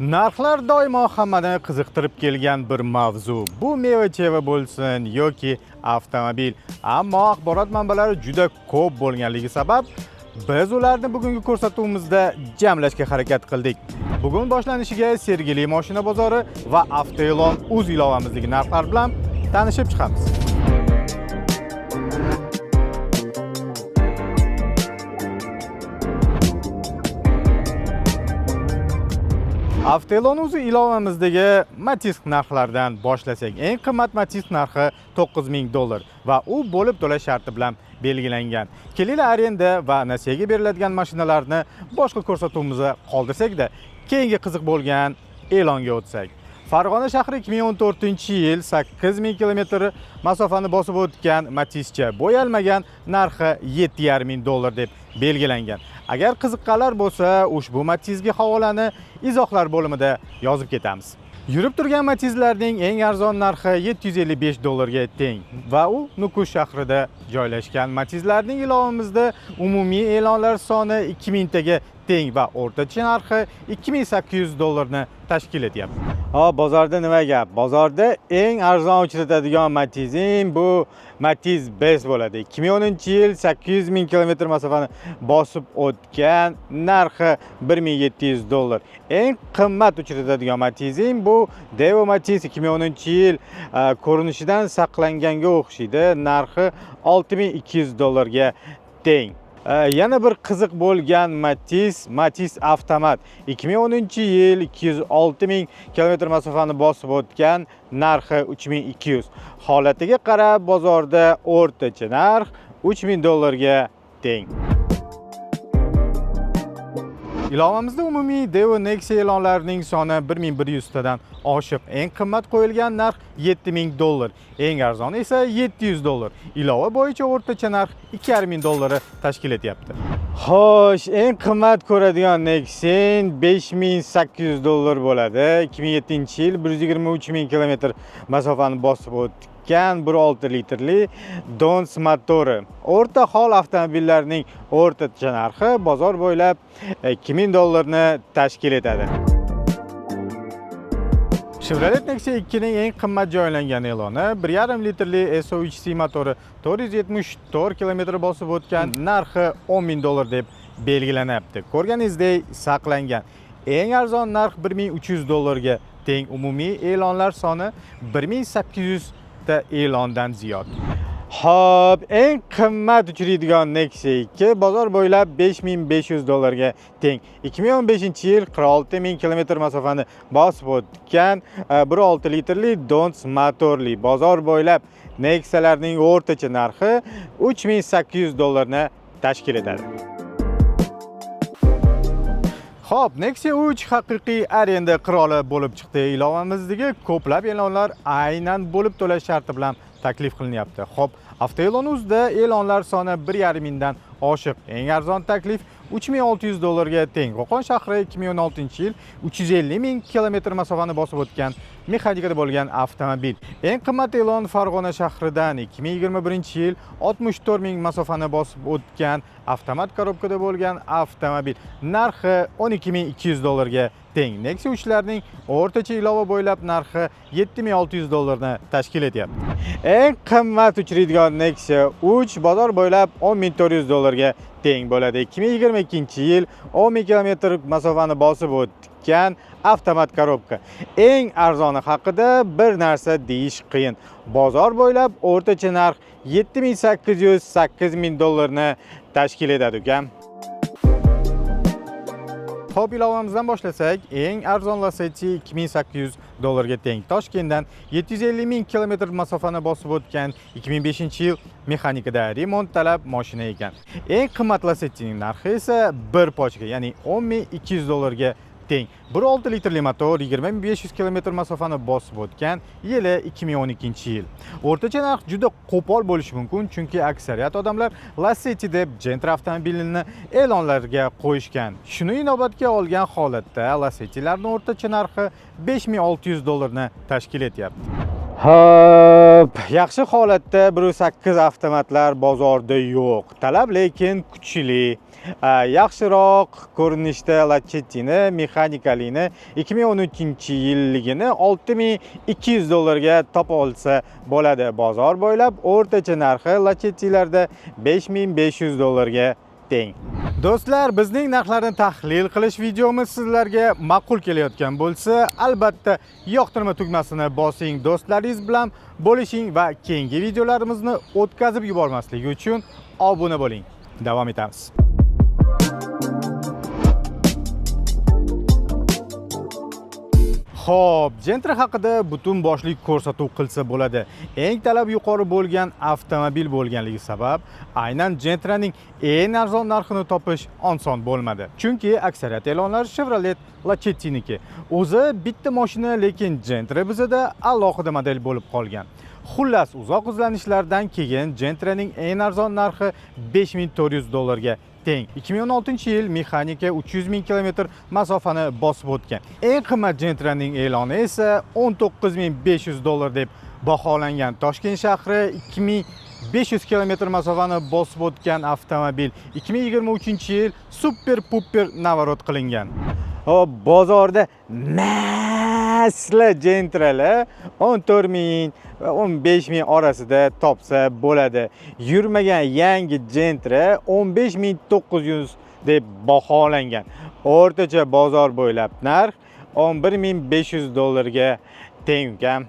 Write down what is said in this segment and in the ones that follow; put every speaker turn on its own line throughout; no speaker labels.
Narxlar doimo hammani qiziqtirib kelgan bir mavzu. Bu meva-cheva bo'lsin yoki avtomobil. Ammo axborot manbalari juda ko'p bo'lganligi sabab biz ularni bugungi ko'rsatuvimizda jamlashga harakat qildik. Bugun boshlanishiga Sergeli mashina bozori va Avtoelon.uz ilovamizdagi narxlar bilan tanishib chiqamiz. Avtoelon.uz ilovamizdagi Matiz narxlaridan boshlasak, eng qimmat Matiz narxi $9000 va u bo'lib to'lash sharti bilan belgilangan. Kelinglar arenda va nasiyaga beriladigan mashinalarni boshqa ko'rsatuvimizda qoldirsak-da, keyingi qiziq bo'lgan e'longa o'tsak. Farg'ona shahri 2014-yil 8000 km masofani bosib o'tgan Matizcha bo'yalmagan narxi $7500 deb belgilangan. Agar qiziqqanlar bo'lsa, ushbu Matizga havolani izohlar bo'limida yozib ketamiz. Yurib turgan Matizlarning eng arzon narxi $755 ga teng va u Nukus shahrida joylashgan. Matizlarning ilovamizda umumiy e'lonlar soni 2000 taga teng va o'rtacha narxi $2800 ni tashkil etyapti. Bozorda nima gap? Bozorda eng arzon uchratadigan Matizim bu Matiz Best bo'ladi. 2010-yil 800 000 km masofani bosib o'tgan, narxi $1700. Eng qimmat uchratadigan Matizim bu Devo Matiz 2010-yil ko'rinishidan saqlanganga o'xshaydi, narxi $6200 ga teng. Yana bir qiziq bo'lgan Matiz avtomat 2010-yil 206 000 km masofani bosib o'tgan, narxi $3200. Holatiga qarab bozorda o'rtacha narx $3000 ga teng. Ilovamizda umumiy Devo Nexia e'lonlarining soni 1100 tadan oshiq. Eng qimmat qo'yilgan narx $7000, eng arzoni esa $700. Ilova bo'yicha o'rtacha narx $2500 tashkil etyapti. Xo'sh, eng qimmat ko'radigan Nexia $5800 bo'ladi. 2007-yil 123 000 km masofani bosib o'tgan 1.6 litrli Dons motori. O'rta hol avtomobillarning o'rtacha narxi bozor bo'ylab $2000 ni tashkil etadi. Chevrolet Nexia 2 ning eng qimmat joylangan e'loni 1.5 litrli SO3C motori 474 km bosib o'tgan, narxi $10000 deb belgilanyapti. Ko'rganingizdek saqlangan. Eng arzon narx $1300 ga teng. Umumiy e'lonlar soni 1800 ta e'londan ziyod. Xo'p, eng qimmat uchraydigan Nexia 2 bozor bo'ylab $5500 ga teng. 2015-yil 46 000 km masofani bosib o'tgan 1.6 litrli Dons motorli. Bozor bo'ylab Nexialarning o'rtacha narxi $3800 ni tashkil etadi. Xo'p, Nexia 3 haqiqiy arenda qiroli bo'lib chiqdi. Ilovamizdagi ko'plab e'lonlar aynan bo'lib to'lash sharti bilan taklif qilinyapti. Xo'p, Avtoelon.uzda e'lonlar soni 1.5 dan oshiq. Eng arzon taklif $3600 ga teng. Qo'qon shahri 2016-yil 350 000 km masofani bosib o'tgan, mexanikada bo'lgan avtomobil. Eng qimmat e'lon Farg'ona shahridan 2021-yil 64 000 masofani bosib o'tgan, avtomat korobkada bo'lgan avtomobil. Narxi $12200 ga teng. Nexia 3larning o'rtacha ilova bo'ylab narxi $7600 ni tashkil etyapti. Eng qimmat uchraydigan Nexia 3 bozor bo'ylab $10400 ga teng bo'ladi. 2022-yil 10 000 km masofani bosib o'tgan avtomat korobka. Eng arzoni haqida bir narsa deyish qiyin. Bozor bo'ylab o'rtacha narx $7800-$8000 ni tashkil etadi ekan. Xo'p, ilovamizdan boshlasak, eng arzon Lacetti $2800 ga teng. Toshkentdan 750 000 km masofani bosib o'tgan, 2005-yil mexanikada remont talab mashina ekan. Eng qimmat Lacettining narxi esa bir pochka, ya'ni $10200 ga teng. 1.6 litrli motor 20500 km masofani bosib o'tgan, yili 2012-yil. O'rtacha narx juda qo'pol bo'lishi mumkin, chunki aksariyat odamlar Lacetti deb Gentra avtomobilini e'lonlarga qo'yishgan. Shuni inobatga olgan holatda Lacettilarning o'rtacha narxi $5600 ni tashkil etyapti. Xo'p, yaxshi holatda 1.8 avtomatlar bozorda yo'q. Talab lekin kuchli. Yaxshiroq ko'rinishda Lacettini mexanikalini 2013-yilligini $6200 topa olsa bo'ladi. Bozor bo'ylab o'rtacha narxi Lacettilarda $5500 teng. Do'stlar, bizning narxlarni tahlil qilish videomiz sizlarga ma'qul kelayotgan bo'lsa, albatta yoqtirma tugmasini bosing, do'stlaringiz bilan bo'lishing va keyingi videolarimizni o'tkazib yubormasligi uchun obuna bo'ling. Davom etamiz. Xo'p, Gentra haqida butun boshli ko'rsatuv qilsa bo'ladi. Eng talab yuqori bo'lgan avtomobil bo'lganligi sabab, aynan Gentraning eng arzon narxini topish oson bo'lmadi. Chunki aksariyat e'lonlar Chevrolet Lacettiniki. O'zi bitta mashina, lekin Gentra bizada alohida model bo'lib qolgan. Xullas, uzoq izlanishlardan keyin Gentraning eng arzon narxi $5400 ga teng. 2016-yil mexanika 300 000 km masofani bosib o'tgan. Eng qimmat Gentraning e'loni esa $19500 deb baholangan. Toshkent shahri 2500 km masofani bosib o'tgan avtomobil 2023-yil super puper navorot qilingan. Bozorda masla Gentralar 14 000 va 15 000 orasida topsa bo'ladi. Yurmagan yangi Gentra 15900 deb baholangan. O'rtacha bozor bo'ylab narx $11500 ga teng ekan.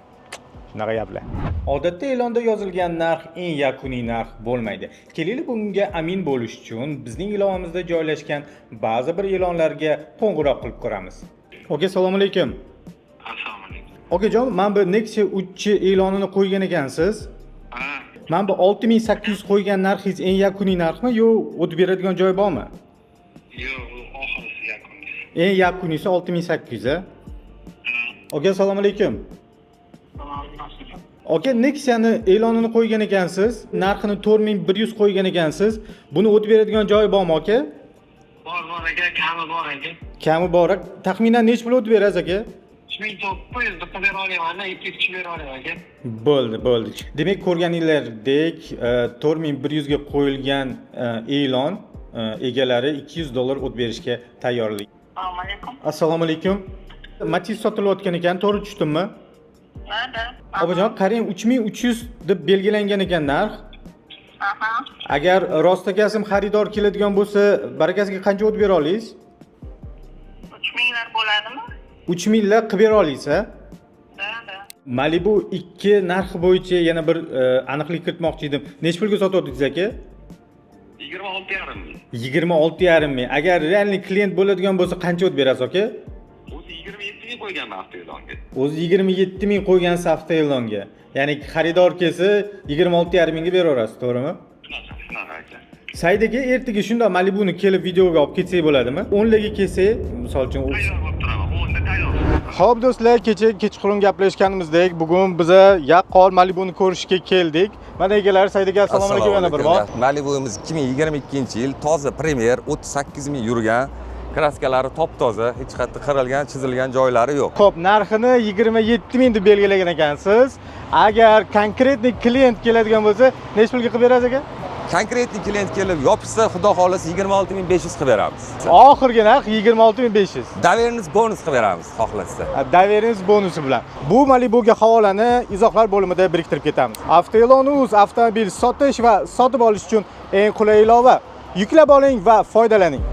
Shunaqa gaplar. Odatda e'londa yozilgan narx eng yakuniy narx bo'lmaydi. Keling bunga amin bo'lish uchun bizning ilovamizda joylashgan ba'zi bir e'lonlarga qo'ng'iroq qilib ko'ramiz. Assalomu alaykum.
Assalomu alaykum.
Okajon, men bu Nexia 3 e'lonini qo'ygan ekansiz. Men bu 6800 qo'ygan narxingiz eng yakuniy narxmi yo o'tib beradigan joy bormi?
Yo'q, oxirisi yakunisi.
Eng yakunisi 6800 a? Assalomu alaykum. Aka, Nexia'ni e'lonini qo'ygan ekansiz. Narxini 4100 qo'ygan ekansiz. Buni o'tib beradigan joyi bormi aka?
Bor aka, kami bor aka.
Kami bor. Taxminan nech pul o'tib berasiz aka?
3900 deb bera olaman, 200 bera olaman aka.
Bo'ldi. Demak, ko'rganingizdek, 4100 ga qo'yilgan e'lon egalari $200 o'tib berishga tayyorlik.
Assalomu alaykum.
Assalomu alaykum. Matiz sotilayotgan ekan, to'g'ri tushdimmi?
Nada?
Obajon, qarang, 3300 deb belgilangan ekan narx.
Aha.
Agar rostakasim xaridor keladigan bo'lsa, barakasiga qancha o'tib bera olasiz?
3000 bo'ladimi?
3000 la qilib bera olasiz, a?
Da.
Malibu 2 narxi bo'yicha yana bir aniqlik kiritmoqchi edim. Nech pulga sotyapsiz aka?
26,5 ming.
26,5 ming. Agar realniy klient bo'ladigan bo'lsa, qancha o'tib berasiz aka?
O'zi 27 ming qo'ygan hafta e'longa.
O'zi 27 ming qo'ygan hafta e'longa. Ya'ni xaridor kelsa 26,5 mingga beraverasiz, to'g'rimi?
Shunaqa aka.
Saydiga ertaga shunday Malibuni kelib videoga olib ketsak bo'ladimi? 10 larga kelsak, misol uchun
Tayyor bo'lib turaman. O'nda tayyor.
Xo'p do'stlar, kechqurun gaplashganimizdek, bugun biz yaqqol Malibuni ko'rishga keldik. Mana egalar, Saydiga assalomu alaykum yana bir bor.
Malibuimiz 2022-yil toza Premier 38 ming yurgan. Kraskalari top-toza, hech qayerda qirilgan, chizilgan joylari yo'q.
Xo'p, narxini 27 ming deb belgilagan ekansiz. Agar konkretniy klient keladigan bo'lsa, nech pulga qilib berasiz aka?
Konkretniy klient kelib yopishsa, xudo xolasa 26500 qilib beramiz.
Oxirgi narx 26500.
Daveriniz bonus qilib beramiz, xohlasa.
Daveriniz bonusi bilan. Bu Malibuga havolani izohlar bo'limida biriktirib ketamiz. Avtoe'lon.uz avtomobil sotish va sotib olish uchun eng qulay ilova. Yuklab oling va foydalaning.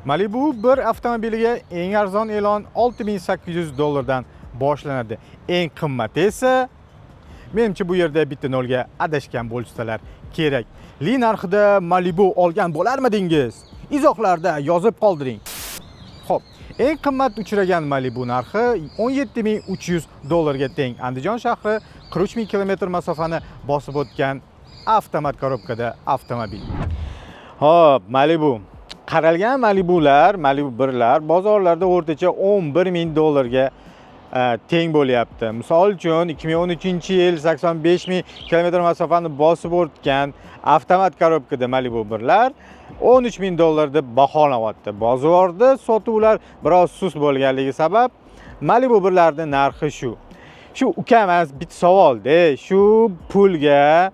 Malibu bir avtomobiliga eng arzon e'lon $6800 dan boshlanadi. Eng qimmati esa menimcha bu yerda bitta nolga adashgan bo'lsalar kerak. Li narxida Malibu olgan bo'larmidingiz? Izohlarda yozib qoldiring. Xo'p, eng qimmat uchragan Malibu narxi $17300 ga teng. Andijon shahri 43 000 km masofani bosib o'tgan avtomat korobkada avtomobil. Xo'p, Malibu qaralgan Malibular, Malibu 1lar bozorlarda o'rtacha $11000 ga teng bo'lyapti. Misol uchun 2013-yil 85 000 km masofani bosib o'tgan avtomat korobkada Malibu 1lar $13000 deb baholanyapti. Bozorda sotuvlar biroz sust bo'lganligi sabab Malibu 1larning narxi shu. Shu ukamas bitta savolda, shu pulga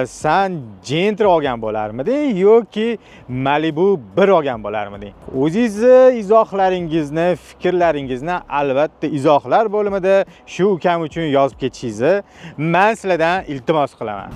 san Gentra olgan bo'larmiding yoki Malibu 1 olgan bo'larmiding? O'zingizni izohlaringizni, fikrlaringizni albatta izohlar bo'limida shu ukam uchun yozib ketishingizni men sizlardan iltimos qilaman.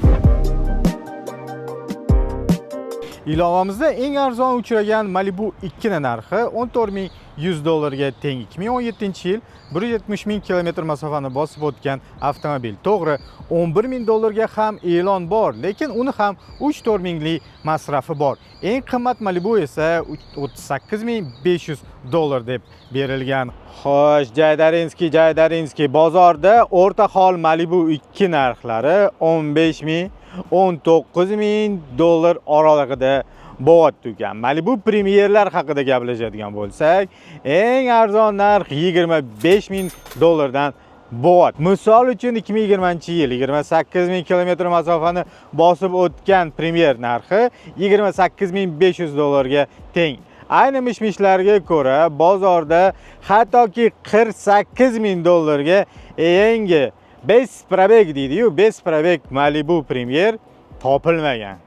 Ilovamizda eng arzon uchragan Malibu 2 ning narxi $14,100 ga teng. 2017-yil 170,000 kilometr masofani bosib o'tgan avtomobil. To'g'ri, $11,000 ga ham e'lon bor, lekin uni ham 3-4 minglik masrafi bor. Eng qimmat Malibu esa $38,500 deb berilgan. Xo'sh, Jaydarinskiy bozorda o'rta hol Malibu 2 narxlari 15,000 $19,000 oralig'ida bo'lyapti ekan. Malibu Premierlar haqida gaplashadigan bo'lsak, eng arzon narx $25,000 dan bo'lyapti. Misol uchun 2020-yil 28,000 kilometr masofani bosib o'tgan Premier narxi $28,500 ga teng. Ayni mishmishlarga ko'ra, bozorda hattoki $48,000 ga yangi Bez probeg deydi-yu, bez probeg Malibu Premier topilmagan.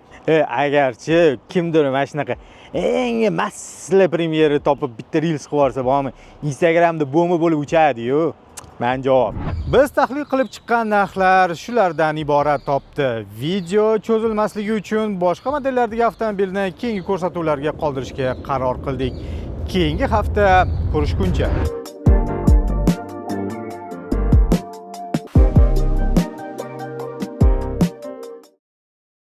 Agarchi kimdir mana shunaqa eng masla Premierni topib bitta reels qilib olsa, bormi? Instagramda bo'mi bo'lib uchadi-yu. Men javob. Biz tahlil qilib chiqqan narxlar shulardan iborat topdi. Video cho'zilmasligi uchun boshqa modellardagi avtomobilni keyingi ko'rsatuvlarga qoldirishga qaror qildik. Keyingi hafta ko'rishguncha